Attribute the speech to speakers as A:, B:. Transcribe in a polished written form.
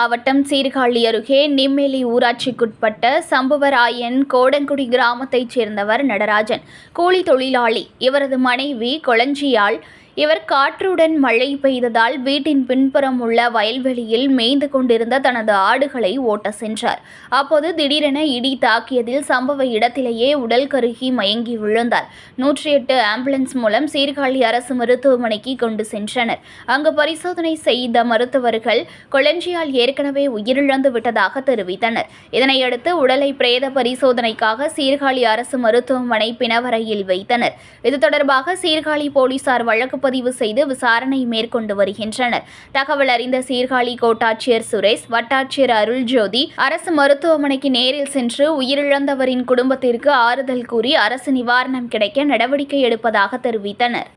A: மாவட்டம் சீர்காழி அருகே நிம்மேலி ஊராட்சிக்குட்பட்ட சம்புவராயன் கோடங்குடி கிராமத்தைச் சேர்ந்தவர் நடராஜன். கூலி தொழிலாளி. இவரது மனைவி கொளஞ்சியாள். இவர் காற்றுடன் மழை பெய்ததால் வீட்டின் பின்புறம் உள்ள வயல்வெளியில் மேய்ந்து கொண்டிருந்த தனது ஆடுகளை ஓட்ட சென்றார். அப்போது திடீரென இடி தாக்கியதில் சம்பவ இடத்திலேயே உடல் கருகி மயங்கி விழுந்தார். 108 ஆம்புலன்ஸ் மூலம் சீர்காழி அரசு மருத்துவமனைக்கு கொண்டு சென்றனர். அங்கு பரிசோதனை செய்த மருத்துவர்கள் கொளஞ்சியால் ஏற்கனவே உயிரிழந்து விட்டதாக தெரிவித்தனர். இதனையடுத்து உடலை பிரேத பரிசோதனைக்காக சீர்காழி அரசு மருத்துவமனை பிணவரையில் வைத்தனர். இது தொடர்பாக சீர்காழி போலீசார் வழக்கு பதிவு செய்து விசாரணை மேற்கொண்டு வருகின்றனர். தகவல் அறிந்த சீர்காழி கோட்டாட்சியர் சுரேஷ், வட்டாட்சியர் அருள்ஜோதி அரசு மருத்துவமனைக்கு நேரில் சென்று உயிரிழந்தவரின் குடும்பத்திற்கு ஆறுதல் கூறி அரசு நிவாரணம் கிடைக்க நடவடிக்கை எடுப்பதாக தெரிவித்தனர்.